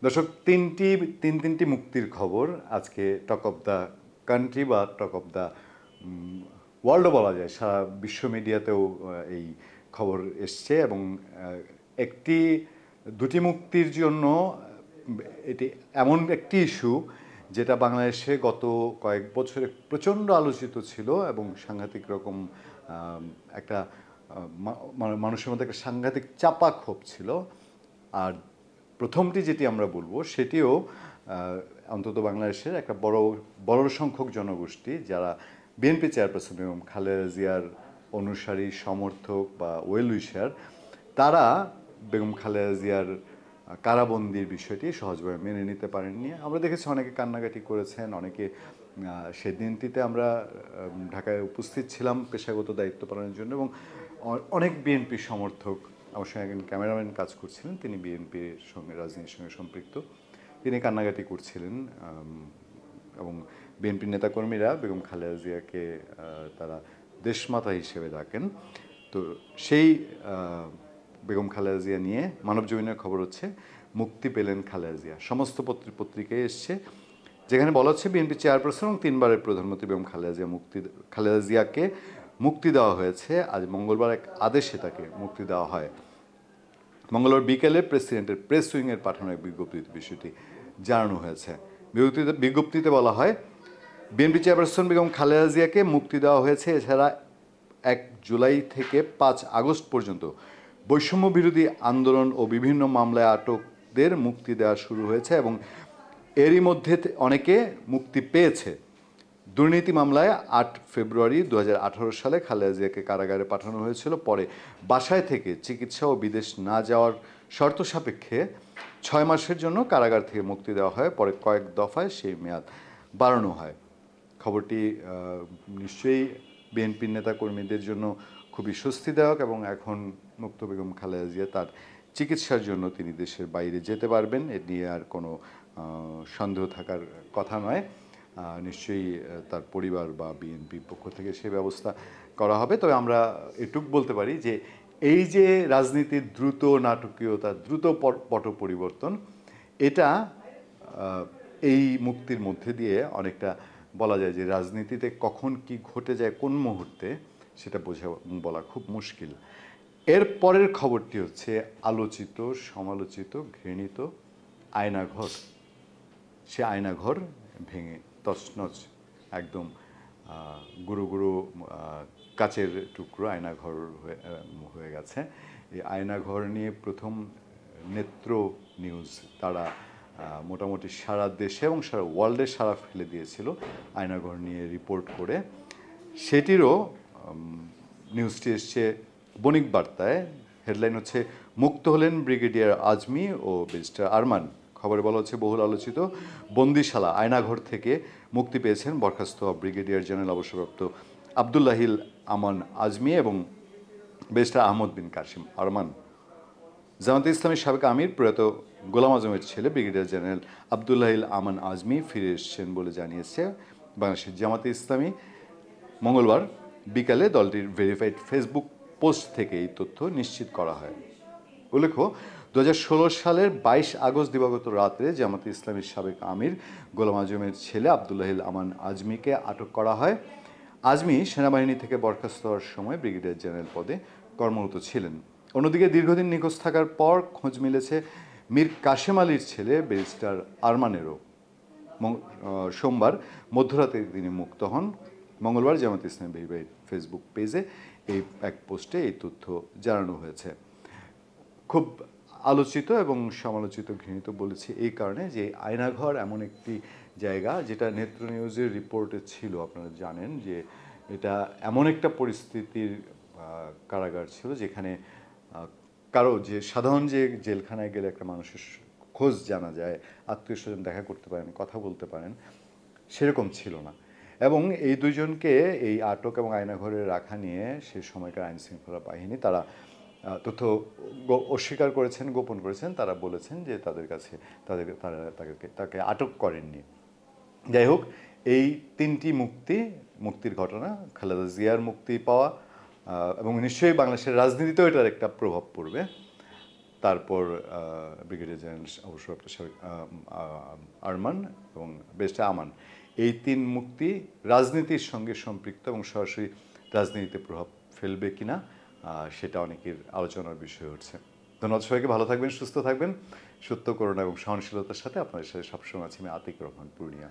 দর্শক, তিনটি মুক্তির খবর আজকে টক অফ দ্য কান্ট্রি বা টক অফ দ্য ওয়ার্ল্ডও বলা যায়, সারা বিশ্ব মিডিয়াতেও এই খবর এসছে। এবং একটি দুটি মুক্তির জন্য এটি এমন একটি ইস্যু যেটা বাংলাদেশে গত কয়েক বছরে প্রচণ্ড আলোচিত ছিল এবং সাংঘাতিক রকম একটা মানুষের মধ্যে একটা সাংঘাতিক চাপা ক্ষোভ ছিল। আর প্রথমটি যেটি আমরা বলবো সেটিও অন্তত বাংলাদেশের একটা বড় সংখ্যক জনগোষ্ঠী যারা বিএনপি চেয়ারপারসন এবং খালেদা জিয়ার অনুসারী, সমর্থক বা ওয়েল উইশার, তারা বেগম খালেদা জিয়ার কারাবন্দির বিষয়টি সহজভাবে মেনে নিতে পারেননি। আমরা দেখেছি অনেকে কান্নাকাটি করেছেন, অনেকে সেদিনটিতে আমরা ঢাকায় উপস্থিত ছিলাম পেশাগত দায়িত্ব পালনের জন্য, এবং অনেক বিএনপি সমর্থক, আমার সঙ্গে একজন ক্যামেরাম্যান কাজ করছিলেন, তিনি বিএনপির সঙ্গে রাজনীতির সঙ্গে সম্পৃক্ত, তিনি কান্নাকাটি করছিলেন। এবং বিএনপির নেতাকর্মীরা বেগম খালেদা জিয়াকে তারা দেশমাতা হিসেবে ডাকেন। তো সেই বেগম খালেদা জিয়া নিয়ে মানবজমিনের খবর হচ্ছে মুক্তি পেলেন খালেদা জিয়া, সমস্ত পত্রিকায় এসছে, যেখানে বলা হচ্ছে বিএনপি চেয়ারপারসন এবং 3বারের প্রধানমন্ত্রী বেগম খালেদা জিয়াকে মুক্তি দেওয়া হয়েছে। আজ মঙ্গলবার এক আদেশে তাকে মুক্তি দেওয়া হয়। মঙ্গলবার বিকেলে প্রেসিডেন্টের প্রেস উইংয়ের পাঠানো এক বিজ্ঞপ্তিতে বিষয়টি জানানো হয়েছে। বিজ্ঞপ্তিতে বলা হয়, বিএনপি চেয়ারপারসন বেগম খালেদা জিয়াকে মুক্তি দেওয়া হয়েছে। এছাড়া 1 জুলাই থেকে 5 আগস্ট পর্যন্ত বৈষম্য বিরোধী আন্দোলন ও বিভিন্ন মামলায় আটকদের মুক্তি দেওয়া শুরু হয়েছে এবং এরই মধ্যে অনেকে মুক্তি পেয়েছে। দুর্নীতি মামলায় 8 ফেব্রুয়ারি 2018 সালে খালেদা জিয়াকে কারাগারে পাঠানো হয়েছিল। পরে বাসায় থেকে চিকিৎসা ও বিদেশ না যাওয়ার শর্ত সাপেক্ষে 6 মাসের জন্য কারাগার থেকে মুক্তি দেওয়া হয়। পরে কয়েক দফায় সেই মেয়াদ বাড়ানো হয়। খবরটি নিশ্চয়ই বিএনপির নেতাকর্মীদের জন্য খুবই স্বস্তিদায়ক এবং এখন মুক্ত বেগম খালেদা জিয়া তার চিকিৎসার জন্য তিনি দেশের বাইরে যেতে পারবেন, এ নিয়ে আর কোনো সন্দেহ থাকার কথা নয়। নিশ্চয়ই তার পরিবার বা বিএনপির পক্ষ থেকে সে ব্যবস্থা করা হবে। তবে আমরা এটুক বলতে পারি যে এই যে রাজনীতির দ্রুত নাটকীয়তা, দ্রুত পট পরিবর্তন, এটা এই মুক্তির মধ্যে দিয়ে অনেকটা বলা যায় যে রাজনীতিতে কখন কি ঘটে যায় কোন মুহূর্তে সেটা বলা খুব মুশকিল। এর পরের খবরটি হচ্ছে আলোচিত, সমালোচিত, ঘৃণিত আয়নাঘর। সে আয়নাঘর ভেঙে তছনছ, একদম গুঁড়ো গুঁড়ো কাচের টুকরো আয়নাঘর হয়ে গেছে। এই আয়নাঘর নিয়ে প্রথম নেত্র নিউজ, তারা মোটামুটি সারা দেশে এবং সারা ওয়ার্ল্ডে সারা ফেলে দিয়েছিল আয়নাঘর নিয়ে রিপোর্ট করে। সেটিরও নিউজটি এসছে বণিক বার্তায়। হেডলাইন হচ্ছে, মুক্ত হলেন ব্রিগেডিয়ার আজমি ও ব্যারিস্টার আরমান। খবরে বলা হচ্ছে, বহুল আলোচিত বন্দিশালা আয়নাঘর থেকে মুক্তি পেয়েছেন বরখাস্ত ব্রিগেডিয়ার জেনারেল অবসরপ্রাপ্ত আবদুল্লাহিল আমান আজমি এবং ব্যারিস্টার আহমদ বিন কাসিম আরমান। জামাতে ইসলামীর সাবেক আমির প্রয়াত গোলাম আজমের ছেলে ব্রিগেডিয়ার জেনারেল আবদুল্লাহিল আমান আজমি ফিরে এসেছেন বলে জানিয়েছে বাংলাদেশের জামাতে ইসলামী। মঙ্গলবার বিকালে দলটির ভেরিফাইড ফেসবুক পোস্ট থেকে এই তথ্য নিশ্চিত করা হয়। উল্লেখ্য, 2016 সালের 22 আগস্ট দিবাগত রাতে জামাতে ইসলামীর সাবেক আমির গোলাম আজমের ছেলে আবদুল্লাহিল আমান আজমিকে আটক করা হয়। আজমি সেনাবাহিনী থেকে বরখাস্ত হওয়ার সময় ব্রিগেডিয়ার জেনারেল পদে কর্মরত ছিলেন। অন্যদিকে দীর্ঘদিন নিখোঁজ থাকার পর খোঁজ মিলেছে মীর কাশেম আলীর ছেলে ব্যারিস্টার আরমানেরও। সোমবার মধ্যরাতে তিনি মুক্ত হন। মঙ্গলবার জামাত ইসলামী ভেরিফাইড ফেসবুক পেজে এই এক পোস্টে এই তথ্য জানানো হয়েছে। খুব আলোচিত এবং সমালোচিত, ঘৃণিত বলেছি এই কারণে যে আয়নাঘর এমন একটি জায়গা যেটা নেত্র নিউজের রিপোর্টে ছিল। আপনারা জানেন যে এটা এমন একটা পরিস্থিতির কারাগার ছিল যেখানে কারো যে সাধারণ যে জেলখানায় গেলে একটা মানুষের খোঁজ জানা যায়, আত্মীয় স্বজন দেখা করতে পারেন, কথা বলতে পারেন, সেরকম ছিল না। এবং এই দুইজনকে এই আটক এবং আয়নাঘরে রাখা নিয়ে সে সময়কার আইনশৃঙ্খলা বাহিনী তারা তথ্য অস্বীকার করেছেন, গোপন করেছেন। তারা বলেছেন যে তাকে আটক করেননি। যাই হোক, এই তিনটি মুক্তির ঘটনা, খালেদা জিয়ার মুক্তি পাওয়া এবং নিশ্চয়ই বাংলাদেশের রাজনীতিতেও এটার একটা প্রভাব পড়বে। তারপর ব্রিগেডিয়ার জেনারেল অবসরপ্রাপ্ত আরমান এবং ব্যারিস্টার আমান, এই 3 মুক্তি রাজনীতির সঙ্গে সম্পৃক্ত এবং সরাসরি রাজনীতিতে প্রভাব ফেলবে কিনা সেটা অনেকের আলোচনার বিষয় হচ্ছে। ধন্যবাদ সবাইকে, ভালো থাকবেন, সুস্থ থাকবেন। সত্য, করুণা এবং সহনশীলতার সাথে আপনাদের সাথে সবসময় আছি আমি আতিক রহমান, পূর্ণিয়া।